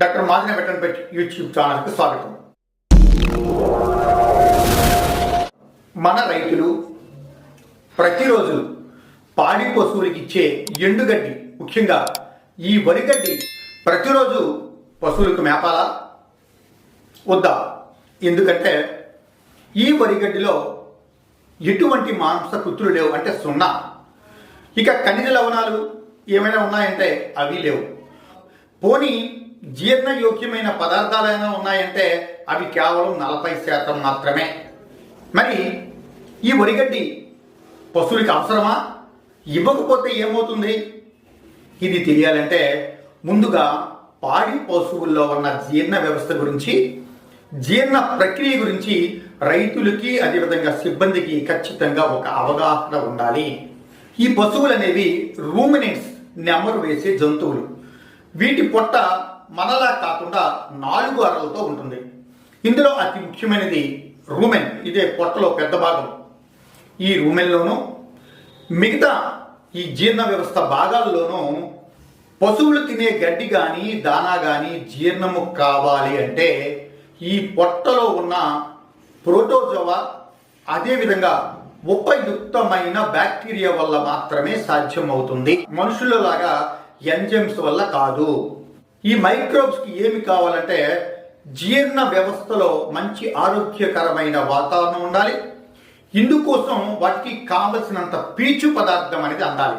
Doctor మాదిన veterinary YouTube ఛానల్కి స్వాగతం. మన రైతులు ప్రతిరోజు పాడి పశువులకి ఇచ్చే ఎండుగడ్డి, ముఖ్యంగా ఈ వరిగడ్డి ప్రతిరోజు పశువులకు మేపాలా వద్దా? ఎందుకంటే ఈ వరిగడ్డిలో ఎటువంటి మాంసకృతులు లేవు, అంటే సున్నా. ఇక ఖనిజ లవణాలు ఏమైనా ఉన్నాయంటే అవి లేవు. పోనీ జీర్ణయోగ్యమైన పదార్థాలైనా ఉన్నాయంటే అవి కేవలం 40% మాత్రమే. మరి ఈ వరిగడ్డి పశువులకి అవసరమా? ఇవ్వకపోతే ఏమవుతుంది? ఇది తెలియాలంటే ముందుగా పాడి పశువుల్లో ఉన్న జీర్ణ వ్యవస్థ గురించి, జీర్ణ ప్రక్రియ గురించి రైతులకి అదేవిధంగా సిబ్బందికి ఖచ్చితంగా ఒక అవగాహన ఉండాలి. ఈ పశువులు అనేవి రూమినెంట్స్, నెమరు వేసే జంతువులు. వీటి పొట్ట మనలా కాకుండా 4 అరలతో ఉంటుంది. ఇందులో అతి ముఖ్యమైనది రూమెన్, ఇదే పొట్టలో పెద్ద భాగం. ఈ రూమెన్లోనూ మిగతా ఈ జీర్ణ వ్యవస్థ భాగాల్లోనూ పశువులు తినే గడ్డి కానీ దానా కానీ జీర్ణము కావాలి అంటే ఈ పొట్టలో ఉన్న ప్రోటోజోవా అదేవిధంగా ఉపయుక్తమైన బ్యాక్టీరియా వల్ల మాత్రమే సాధ్యమవుతుంది. మనుషుల్లో లాగా ఎంజైమ్స్ వల్ల కాదు. ఈ మైక్రోబ్స్కి ఏమి కావాలంటే జీర్ణ వ్యవస్థలో మంచి ఆరోగ్యకరమైన వాతావరణం ఉండాలి. ఇందుకోసం వాటికి కావలసినంత పీచు పదార్థం అనేది అందాలి.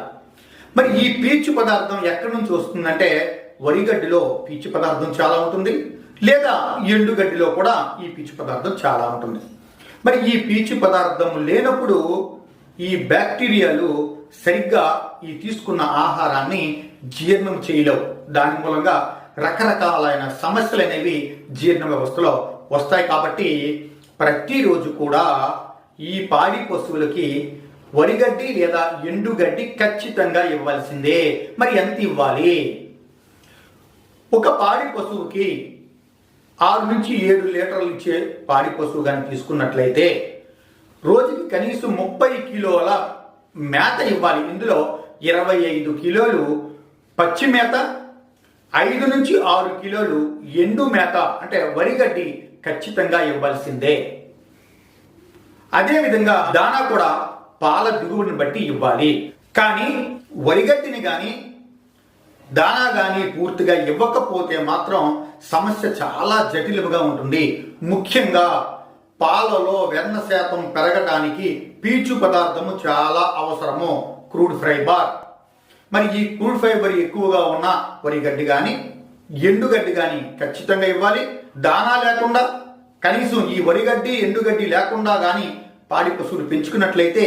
మరి ఈ పీచు పదార్థం ఎక్కడి నుంచి వస్తుందంటే వరిగడ్డిలో పీచు పదార్థం చాలా ఉంటుంది, లేదా ఎండుగడ్డిలో కూడా ఈ పీచు పదార్థం చాలా ఉంటుంది. మరి ఈ పీచు పదార్థం లేనప్పుడు ఈ బ్యాక్టీరియాలు సరిగ్గా ఈ తీసుకున్న ఆహారాన్ని జీర్ణం చేయలేవు. దాని మూలంగా రకరకాలైన సమస్యలు అనేవి జీర్ణ వ్యవస్థలో వస్తాయి. కాబట్టి ప్రతిరోజు కూడా ఈ పాడి పశువులకి వరిగడ్డి లేదా ఎండుగడ్డి ఖచ్చితంగా ఇవ్వాల్సిందే. మరి ఎంత ఇవ్వాలి? ఒక పాడి పశువుకి 6 నుంచి 7 లీటర్లు ఇచ్చే పాడి పశువు కానీ తీసుకున్నట్లయితే రోజుకి కనీసం 30 కిలోల మేత ఇవ్వాలి. ఇందులో 25 కిలోలు పచ్చి మేత, 5 నుంచి 6 కిలోలు ఎండు మేత అంటే వరిగడ్డి ఖచ్చితంగా ఇవ్వాల్సిందే. అదేవిధంగా దానా కూడా పాల దిగుబడిని బట్టి ఇవ్వాలి. కానీ వరిగడ్డిని కానీ దానా కానీ పూర్తిగా ఇవ్వకపోతే మాత్రం సమస్య చాలా జటిలంగా ఉంటుంది. ముఖ్యంగా పాలలో వెన్న శాతం పెరగడానికి పీచు పదార్థము చాలా అవసరము, క్రూడ్ ఫైబర్. మరి ఈ క్రూడ్ ఫైబర్ ఎక్కువగా ఉన్న వరిగడ్డి కానీ ఎండుగడ్డి కానీ ఖచ్చితంగా ఇవ్వాలి. దానా లేకుండా కనీసం ఈ వరిగడ్డి ఎండుగడ్డి లేకుండా కానీ పాడి పశువులు పెంచుకున్నట్లయితే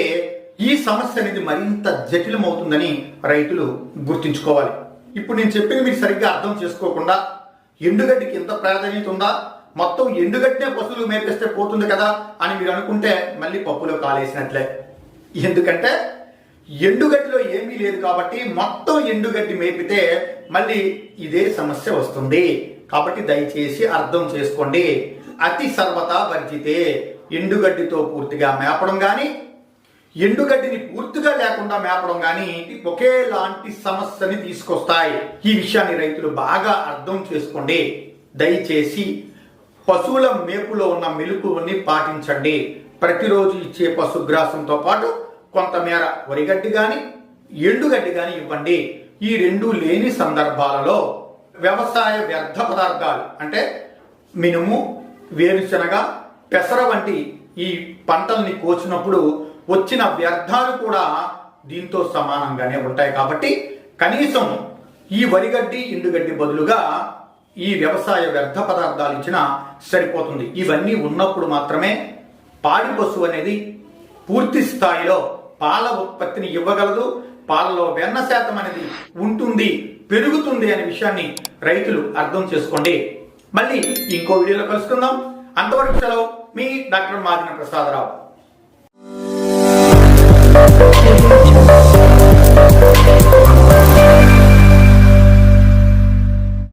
ఈ సమస్య అనేది మరింత జటిలమవుతుందని రైతులు గుర్తుంచుకోవాలి. ఇప్పుడు నేను చెప్పింది మీరు సరిగ్గా అర్థం చేసుకోకుండా ఎండుగడ్డికి ఎంత ప్రాధాన్యత ఉందా, మొత్తం ఎండుగడ్డే పశువులు మేపేస్తే పోతుంది కదా అని మీరు అనుకుంటే మళ్ళీ పప్పులో కాలేసినట్లే. ఎందుకంటే ఎండుగడ్డిలో ఏమీ లేదు కాబట్టి మొత్తం ఎండుగడ్డి మేపితే మళ్ళీ ఇదే సమస్య వస్తుంది. కాబట్టి దయచేసి అర్థం చేసుకోండి. అతి సర్వతా వర్జితే. ఎండుగడ్డితో పూర్తిగా మేపడం కానీ ఎండుగడ్డిని పూర్తిగా లేకుండా మేపడం కానీ ఒకేలాంటి సమస్యని తీసుకొస్తాయి. ఈ విషయాన్ని రైతులు బాగా అర్థం చేసుకోండి. దయచేసి పశువుల మేపులో ఉన్న మెలకువని పాటించండి. ప్రతిరోజు ఇచ్చే పశుగ్రాసంతో పాటు కొంతమేర వరిగడ్డి కానీ ఎండుగడ్డి కానీ ఇవ్వండి. ఈ రెండు లేని సందర్భాలలో వ్యవసాయ వ్యర్థ పదార్థాలు అంటే మినుము, వేరుశనగ, పెసర వంటి ఈ పంటల్ని కోసినప్పుడు వచ్చిన వ్యర్థాలు కూడా దీంతో సమానంగానే ఉంటాయి. కాబట్టి కనీసం ఈ వరిగడ్డి ఎండుగడ్డి బదులుగా ఈ వ్యవసాయ వ్యర్థ పదార్థాలు ఇచ్చినా సరిపోతుంది. ఇవన్నీ ఉన్నప్పుడు మాత్రమే పాడి పశువు అనేది పూర్తి స్థాయిలో పాల ఉత్పత్తిని ఇవ్వగలదు. పాలలో వెన్న శాతం అనేది ఉంటుంది, పెరుగుతుంది అనే విషయాన్ని రైతులు అర్థం చేసుకోండి. మళ్ళీ ఇంకో వీడియోలో కలుసుకుందాం. అంతవరకు సెలవు. మీ డాక్టర్ మాదిన ప్రసాదరావు.